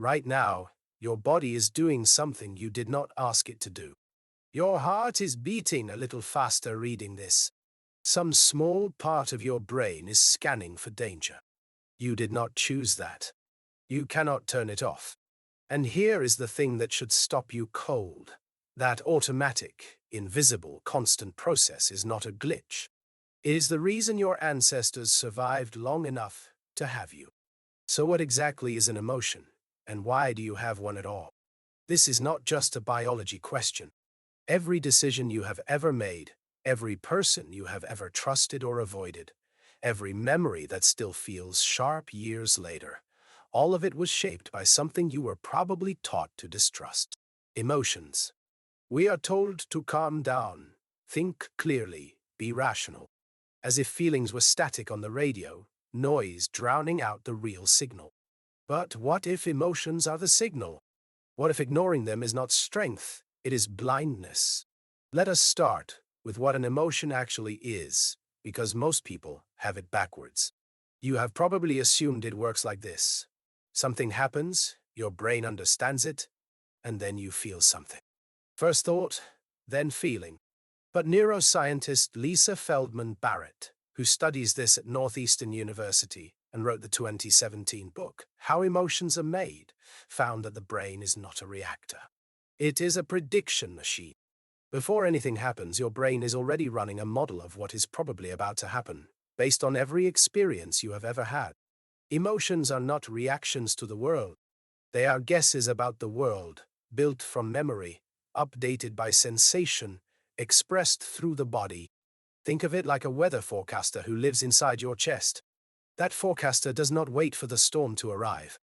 Right now, your body is doing something you did not ask it to do. Your heart is beating a little faster reading this. Some small part of your brain is scanning for danger. You did not choose that. You cannot turn it off. And here is the thing that should stop you cold. That automatic, invisible, constant process is not a glitch. It is the reason your ancestors survived long enough to have you. So what exactly is an emotion, and why do you have one at all? This is not just a biology question. Every decision you have ever made, every person you have ever trusted or avoided, every memory that still feels sharp years later, all of it was shaped by something you were probably taught to distrust. Emotions. We are told to calm down, think clearly, be rational. As if feelings were static on the radio, noise drowning out the real signal. But what if emotions are the signal? What if ignoring them is not strength, it is blindness? Let us start with what an emotion actually is, because most people have it backwards. You have probably assumed it works like this. Something happens, your brain understands it, and then you feel something. First thought, then feeling. But neuroscientist Lisa Feldman Barrett, who studies this at Northeastern University and wrote the 2017 book, How Emotions Are Made, found that the brain is not a reactor. It is a prediction machine. Before anything happens, your brain is already running a model of what is probably about to happen, based on every experience you have ever had. Emotions are not reactions to the world. They are guesses about the world, built from memory, updated by sensation, expressed through the body. Think of it like a weather forecaster who lives inside your chest. That forecaster does not wait for the storm to arrive.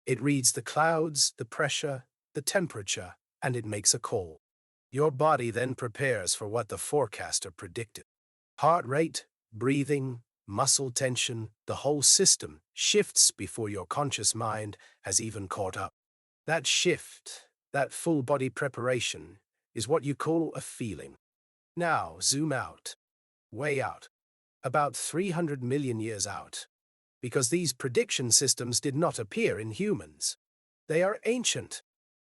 It reads the clouds, the pressure, the temperature, and it makes a call. Your body then prepares for what the forecaster predicted. Heart rate, breathing, muscle tension, the whole system shifts before your conscious mind has even caught up. That shift, that full body preparation, is what you call a feeling. Now, zoom out, way out, about 300 million years out, because these prediction systems did not appear in humans. They are ancient.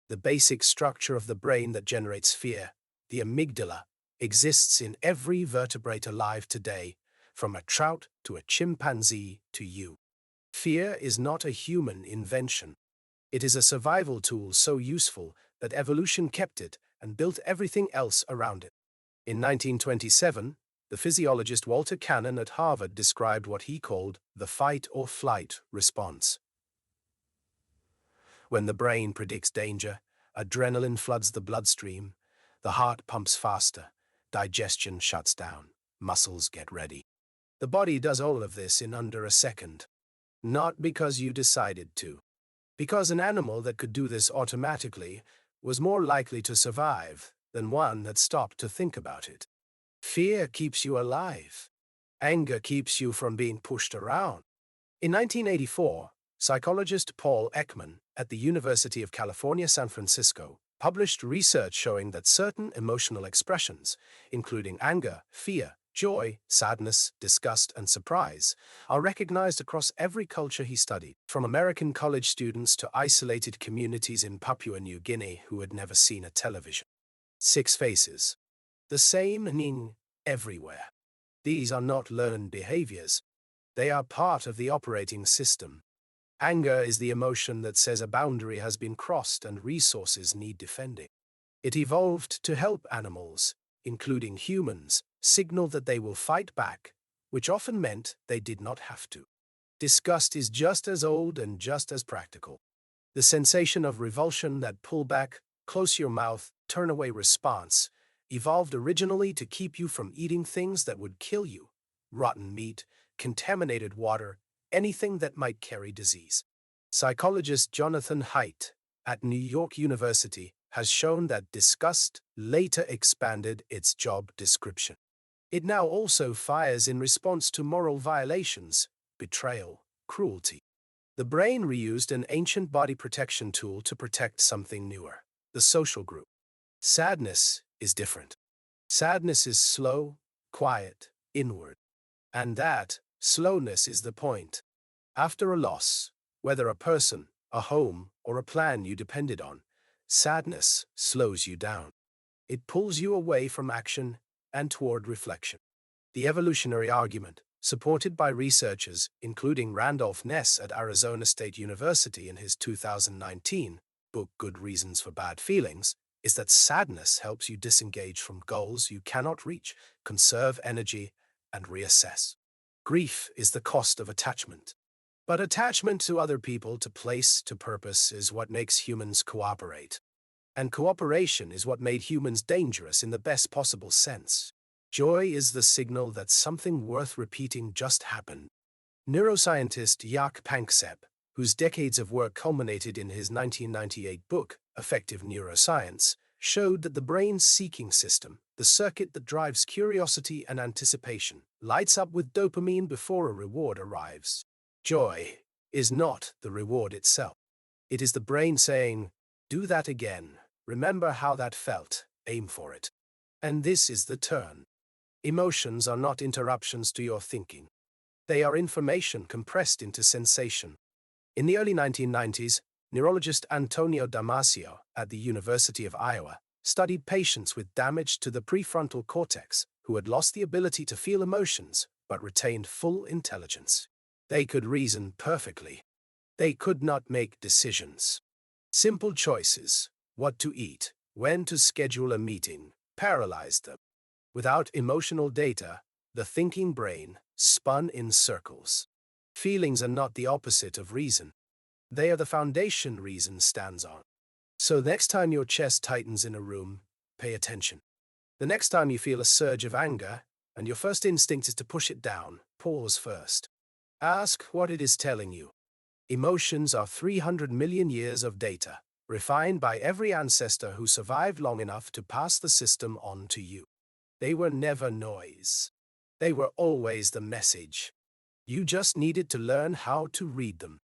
The basic structure of the brain that generates fear, the amygdala, exists in every vertebrate alive today, from a trout to a chimpanzee to you. Fear is not a human invention. It is a survival tool so useful that evolution kept it and built everything else around it. In 1927, the physiologist Walter Cannon at Harvard described what he called the fight-or-flight response. When the brain predicts danger, adrenaline floods the bloodstream, the heart pumps faster, digestion shuts down, muscles get ready. The body does all of this in under a second. Not because you decided to. Because an animal that could do this automatically was more likely to survive than one that stopped to think about it. Fear keeps you alive. Anger keeps you from being pushed around. In 1984, psychologist Paul Ekman at the University of California, San Francisco, published research showing that certain emotional expressions, including anger, fear, joy, sadness, disgust, and surprise, are recognized across every culture he studied, from American college students to isolated communities in Papua New Guinea who had never seen a television. 6 faces. The same meaning everywhere. These are not learned behaviors. They are part of the operating system. Anger is the emotion that says a boundary has been crossed and resources need defending. It evolved to help animals, including humans, signal that they will fight back, which often meant they did not have to. Disgust is just as old and just as practical. The sensation of revulsion, that pull back, close your mouth, turn away response, evolved originally to keep you from eating things that would kill you: rotten meat, contaminated water, anything that might carry disease. Psychologist Jonathan Haidt at New York University has shown that disgust later expanded its job description. It now also fires in response to moral violations, betrayal, cruelty. The brain reused an ancient body protection tool to protect something newer: the social group. Sadness is different. Sadness is slow, quiet, inward. And that slowness is the point. After a loss, whether a person, a home, or a plan you depended on. Sadness slows you down. It pulls you away from action and toward reflection. The evolutionary argument, supported by researchers including Randolph Ness at Arizona State University in his 2019 book Good Reasons for Bad Feelings, is that sadness helps you disengage from goals you cannot reach, conserve energy, and reassess. Grief is the cost of attachment. But attachment to other people, to place, to purpose is what makes humans cooperate. And cooperation is what made humans dangerous in the best possible sense. Joy is the signal that something worth repeating just happened. Neuroscientist Jaak Panksepp, whose decades of work culminated in his 1998 book, Effective Neuroscience, showed that the brain's seeking system, the circuit that drives curiosity and anticipation, lights up with dopamine before a reward arrives. Joy is not the reward itself. It is the brain saying, "Do that again. Remember how that felt. Aim for it." And this is the turn. Emotions are not interruptions to your thinking. They are information compressed into sensation. In the early 1990s, neurologist Antonio Damasio at the University of Iowa studied patients with damage to the prefrontal cortex who had lost the ability to feel emotions but retained full intelligence. They could reason perfectly. They could not make decisions. Simple choices, what to eat, when to schedule a meeting, paralyzed them. Without emotional data, the thinking brain spun in circles. Feelings are not the opposite of reason. They are the foundation reason stands on. So next time your chest tightens in a room, pay attention. The next time you feel a surge of anger, and your first instinct is to push it down, pause first. Ask what it is telling you. Emotions are 300 million years of data, refined by every ancestor who survived long enough to pass the system on to you. They were never noise. They were always the message. You just needed to learn how to read them.